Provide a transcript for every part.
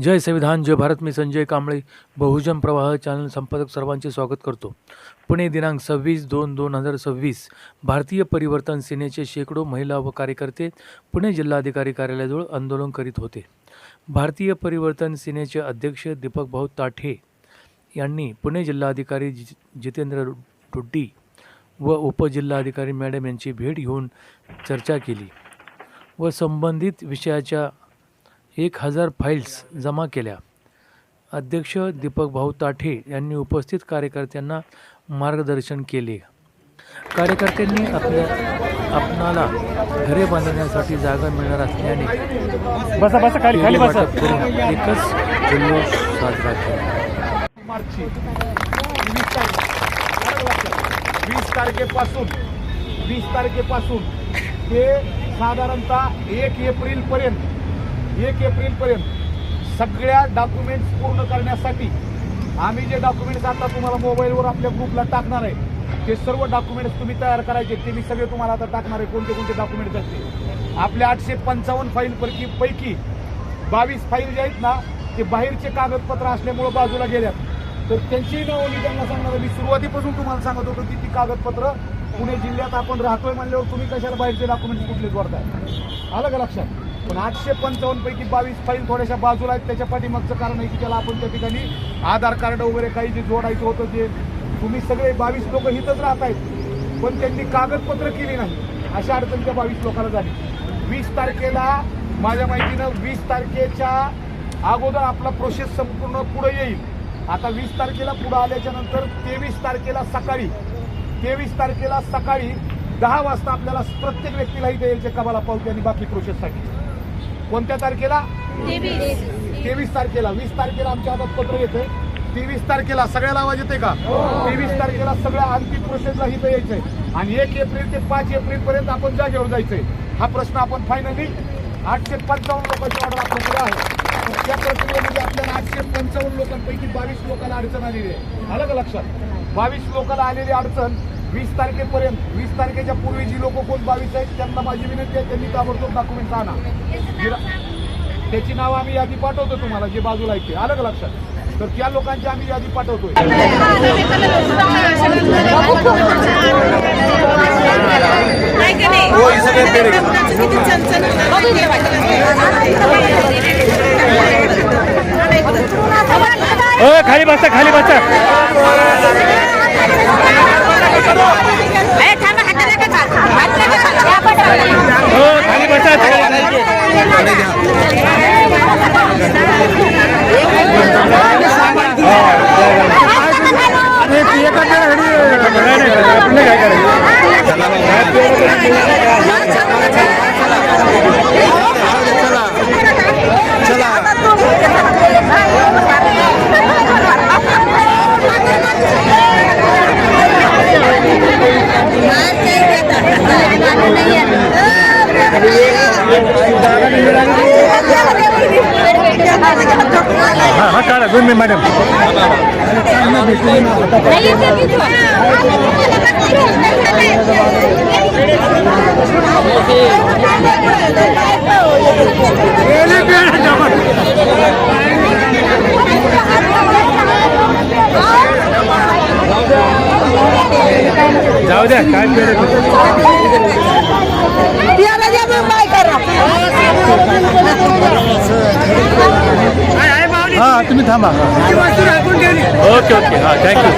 जय संविधान जय भारत. मी संजय कांबळे, बहुजन प्रवाह चॅनल संपादक सर्वांचे स्वागत करतो. पुणे दिनांक 26/2/2026 भारतीय परिवर्तन सेनेचे शेकडो महिला व कार्यकर्ते पुणे जिल्हाधिकारी कार्यालयाजवळ आंदोलन करीत होते. भारतीय परिवर्तन सेनेचे अध्यक्ष दीपक भाऊ ताठे यांनी पुणे जिल्हाधिकारी जितेंद्र डोड्डी व उपजिल्हाधिकारी मॅडम यांची भेट घेऊन चर्चा केली व संबंधित विषयाच्या 1000 फाईल्स जमा केल्या. अध्यक्ष दीपक भाऊ ताठे यांनी उपस्थित कार्यकर्त्यांना मार्गदर्शन केले. कार्यकर्त्यांनी आपणाला घरे बांधण्यासाठी जागा मिळणार असल्याने खाली वाटप करून एकच जल्लोष साजरा केला. 20 तारखेपासून ते साधारणतः 1 एप्रिलपर्यंत सगळ्या डॉक्युमेंट्स पूर्ण करण्यासाठी आम्ही जे डॉक्युमेंट्स आता तुम्हाला मोबाईलवर आपल्या ग्रुपला टाकणार आहे ते सर्व डॉक्युमेंट्स तुम्ही तयार करायचे. ते मी सगळे तुम्हाला आता टाकणार आहे कोणते कोणते डॉक्युमेंट्स असते. आपल्या 855 फाईलपैकी 22 फाईल जे आहेत ना ते बाहेरचे कागदपत्र असल्यामुळे बाजूला गेल्यात. तर त्यांचीही नावं मी त्यांना सांगणार. मी सुरुवातीपासून तुम्हाला सांगत होतो की ती कागदपत्र पुणे जिल्ह्यात आपण राहतोय म्हणल्यावर तुम्ही कशाला बाहेरचे डॉक्युमेंट्स कुठले जोडताय. आलं का लक्षात. पण 855 पैकी 22 फाईल थोड्याशा बाजूला आहेत. त्याच्या पाठीमागचं कारण आहे की त्याला आपण त्या ठिकाणी आधार कार्ड वगैरे काही जे जोडायचं होतं ते तुम्ही सगळे 22 लोक इथंच राहत आहेत पण त्यांनी कागदपत्र केली नाही. अशा अडचण त्या 22 लोकांना झाली. 20 तारखेला माझ्या माहितीनं 20 तारखेच्या अगोदर आपला प्रोसेस संपूर्ण पुढे येईल. आता 20 तारखेला पुढे आल्याच्या नंतर 23 तारखेला सकाळी 10 वाजता आपल्याला प्रत्येक व्यक्तीला इथे यायचे कबाला पावती आणि बाकी प्रोसेससाठी. कोणत्या तारखेला? 23 तारखेला. 20 तारखेला आमच्या हातात पत्र येतंय. 23 तारखेला सगळ्याला आवाज येते का? 23 तारखेला सगळ्या अंतिम प्रोसेसला इथं यायचंय आणि 1 एप्रिल ते 5 एप्रिलपर्यंत आपण जागेवर जायचंय. हा प्रश्न आपण फायनली 855 लोकांची ऑर्डर आपल्याकडे आहे. त्या प्रक्रियेमध्ये आपल्याला 855 लोकांपैकी 22 लोकांना अडचण आलेली आहे. आलं का लक्षात. 22 लोकांना आलेली अडचण 20 तारखेपर्यंत 20 तारखेच्या पूर्वी जी लोक कोण 22 आहेत त्यांना माझी विनंती आहे त्यांनी ताबडतोब डॉक्युमेंट आणा. त्याची नावं आम्ही यादी पाठवतो तुम्हाला जे बाजूला आहेत ते. आलं का लक्षात. तर त्या लोकांची आम्ही यादी पाठवतोय. खाली बसा खाली बसा. खाली बसा. हाँ काढा 2 मिनिट मॅडम. जाऊ द्या काय हां तुम्ही थांबा. ओके ओके हां थँक्यू.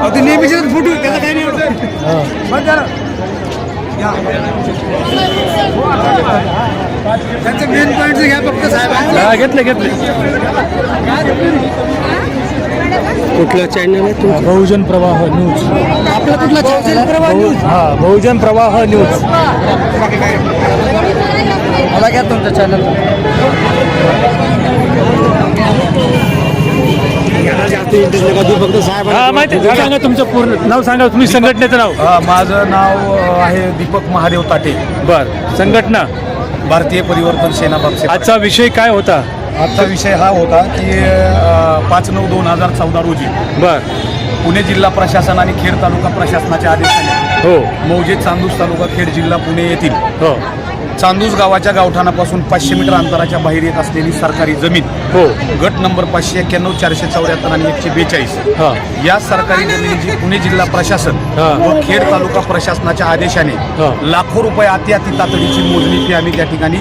बस नेहमीचे फोटो त्याला काही नाही होत. त्यांचे मेन पॉईंट घ्या फक्त साहेब. घेतले. कुठला चॅनल आहे तुमचा? बहुजन प्रवाह न्यूज. आपला कुठला चॅनल? बहुजन प्रवाह न्यूज. मला घ्या तुमच्या चॅनल सांगा तुमचं पूर्ण नाव सांगा, तुम्ही संघटनेचं नाव. माझं नाव आहे दीपक महादेव ताटे, बर. संघटना भारतीय परिवर्तन सेना पक्ष. आजचा विषय काय होता? आजचा विषय हा होता की 5/9/2014 रोजी बर. पुणे जिल्हा प्रशासन आणि खेड तालुका प्रशासनाच्या आदेशाने हो मौजे चांदूस तालुका खेड जिल्हा पुणे येथील हो चांदूस गावाच्या गावठाणापासून 500 मीटर अंतराच्या बाहेर येत असलेली सरकारी जमीन हो गट नंबर 591, 474 आणि 142 हा या सरकारी जमिनीची पुणे जिल्हा प्रशासन हा. व खेड तालुका प्रशासनाच्या आदेशाने हा. लाखो रुपये अति तातडीची मोजणी फी आम्ही त्या ठिकाणी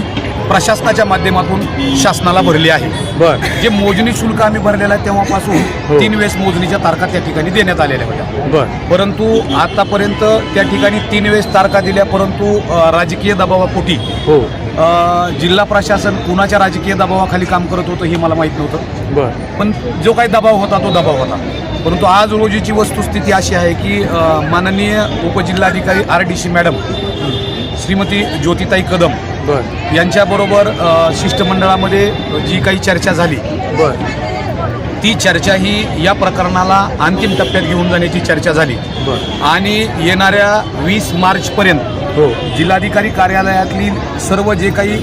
प्रशासनाच्या माध्यमातून शासनाला भरली आहे. बर. जे मोजणी शुल्क आम्ही भरलेलं आहे तेव्हापासून हो. 3 वेळेस मोजणीच्या तारखा त्या ठिकाणी देण्यात आलेल्या होत्या. बर. परंतु आतापर्यंत त्या ठिकाणी 3 वेळेस तारखा दिल्या, परंतु राजकीय दबावापोटी हो जिल्हा प्रशासन कुणाच्या राजकीय दबावाखाली काम करत होतं हे मला माहीत नव्हतं. बर. पण जो काही दबाव होता तो दबाव होता. परंतु आज रोजीची वस्तुस्थिती अशी आहे की माननीय उपजिल्हाधिकारी RDC मॅडम श्रीमती ज्योतिताई कदम बर. यांच्याबरोबर शिष्टमंडळामध्ये जी काही चर्चा झाली बर. ती चर्चा ही या प्रकरणाला अंतिम टप्प्यात घेऊन जाण्याची चर्चा झाली बर. आणि येणाऱ्या 20 मार्चपर्यंत हो जिल्हाधिकारी कार्यालयातली सर्व जे काही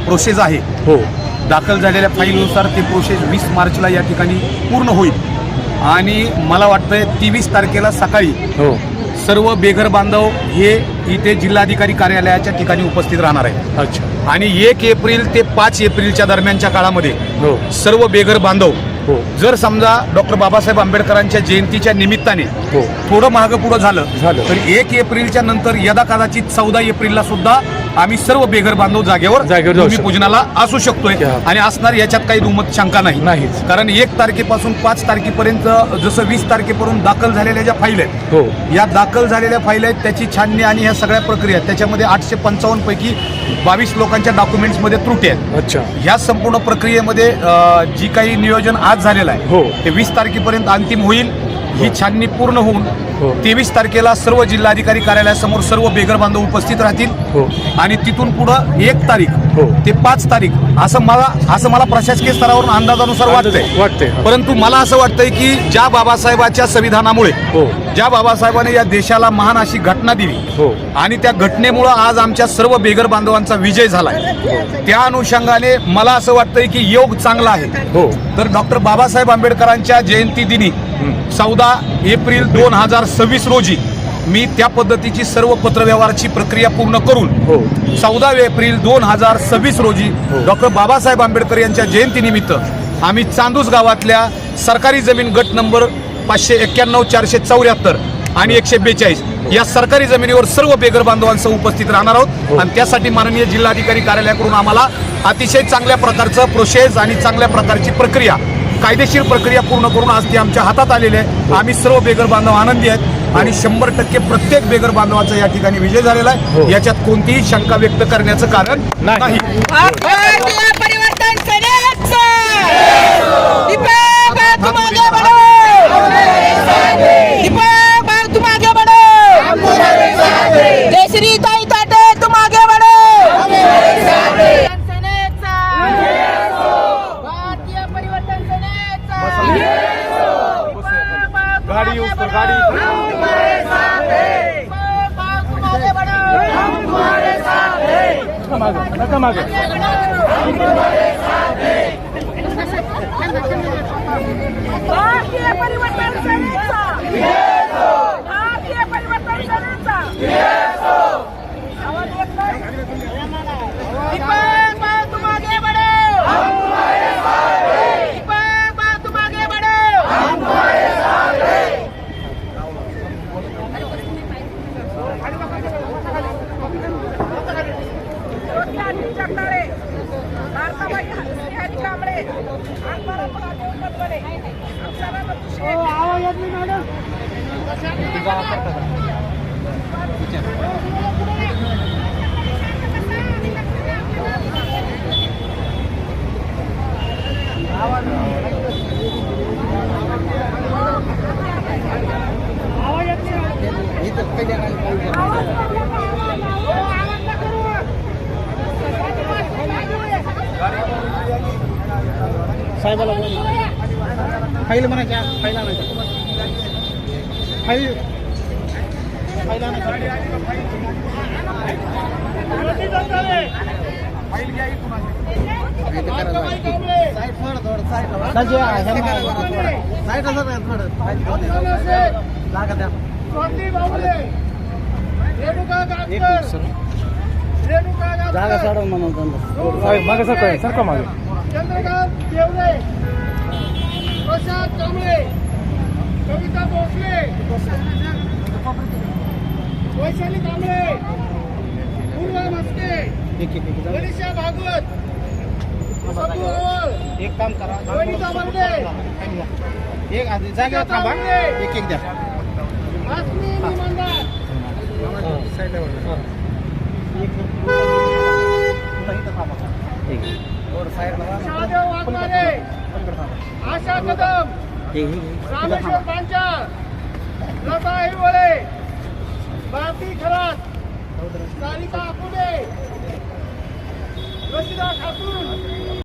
प्रोसेस आहे हो दाखल झालेल्या फाईलनुसार ती प्रोसेस 20 मार्चला या ठिकाणी पूर्ण होईल. आणि मला वाटतंय 23 तारखेला सकाळी हो सर्व बेघर बांधव हे इथे जिल्हाधिकारी कार्यालयाच्या ठिकाणी उपस्थित राहणार आहे. अच्छा. आणि 1 एप्रिल ते 5 एप्रिलच्या दरम्यानच्या काळामध्ये हो सर्व बेघर बांधव हो जर समजा डॉक्टर बाबासाहेब आंबेडकरांच्या जयंतीच्या निमित्ताने हो थोडं मागं पुढं झालं तर 1 एप्रिलच्या नंतर यदा कदाचित 14 एप्रिलला सुद्धा आम्ही सर्व बेघर बांधव जागेवर जाऊ शकतो. भूमिपूजनाला असू शकतोय क्या? आणि असणार याच्यात काही दुमत शंका नाहीच. कारण 1 तारखेपासून 5 तारखेपर्यंत जसं 20 तारखेपर्यंत दाखल झालेल्या ज्या फाईल आहेत हो या दाखल झालेल्या फाईल आहेत त्याची छाननी आणि ह्या सगळ्या प्रक्रिया त्याच्यामध्ये 855 पैकी 22 लोकांच्या डॉक्युमेंट्समध्ये त्रुटी आहेत. अच्छा. ह्या संपूर्ण प्रक्रियेमध्ये जी काही नियोजन आज झालेलं आहे हो ते 20 तारखेपर्यंत अंतिम होईल. ही छाननी पूर्ण होऊन हो 23 तारखेला सर्व जिल्हाधिकारी कार्यालयासमोर सर्व बेघर बांधव उपस्थित राहतील हो आणि तिथून पुढं 1 तारीख हो ते 5 तारीख असं मला प्रशासकीय स्तरावरून अंदाजानुसार वाटतंय. परंतु मला असं वाटतंय की ज्या बाबासाहेबाच्या संविधानामुळे हो ज्या बाबासाहेबांनी या देशाला महान अशी घटना दिली हो आणि त्या घटनेमुळं आज आमच्या सर्व बेघर बांधवांचा विजय झालाय, त्या अनुषंगाने मला असं वाटतंय की योग चांगला आहे. हो तर डॉक्टर बाबासाहेब आंबेडकरांच्या जयंती दिनी 14 एप्रिल 2026 रोजी मी त्या पद्धतीची सर्व पत्रव्यवहाराची प्रक्रिया पूर्ण करून हो 14 एप्रिल 2026 रोजी हो. डॉक्टर बाबासाहेब आंबेडकर यांच्या जयंतीनिमित्त आम्ही चांदूस गावातल्या सरकारी जमीन गट नंबर 591, 474 आणि 142 या सरकारी जमिनीवर सर्व बेघर बांधवांसह उपस्थित राहणार आहोत. आणि त्यासाठी माननीय जिल्हाधिकारी कार्यालयाकडून आम्हाला अतिशय चांगल्या प्रकारचं प्रोसेस आणि चांगल्या प्रकारची प्रक्रिया कायदेशीर प्रक्रिया पूर्ण करून आज ती आमच्या हातात आलेली आहे. आम्ही सर्व बेघर बांधव आनंदी आहेत आणि 100% प्रत्येक बेघर बांधवाचा या ठिकाणी विजय झालेला आहे. याच्यात कोणतीही शंका व्यक्त करण्याचं कारण नाही. भारतीय परिवर्तन सेनेचा दीपक भाई तुम आगे बढ़ो, दीपक भाई तुम आगे बढ़ो, जयश्री ताई ताटे तुम आगे बढ़ो. सेनेचा भारतीय परिवर्तन सेनेचा गाडी यूज कर, गाडी. तुम आगे बढ़ो, नका मागे. भारतीय परिवर्तन सेनेचा भारतीय परिवर्तन सेनेचा आवाज येत नाही. दीपक भाई तुम आगे बढ़ो, दीपक भाई तुम आगे बढ़ो. जगदाळे, भारताबाई हरी कांबळे, अकबरा पराठे पटवडे, अक्षरा बत्तुशे. आवाज येत नाही मॅडम. आवाज फाईल म्हणायच्या फाईल आणायच्या फाईल फाईल आणायच्या फाईल घ्या इथून जागा साडा म्हणून मागे सरका मागे चंद्रकांत देवरे, प्रसाद कांबळे, कविता भोसले, वैशाली कांबळे, पूर्वा मस्के, मनीषा भागवत, सबू अवळ, एक काम करा वनिता बर्डे, एक आधी जागेवर थांबा एक एक द्या आसमी इमानदार, शहादेव वाघमारे, आशा कदम, रामेश्वर पांचाळ, लता हिरवळे, भारती खरात, सारिका आकुडे, रशिदा खातून,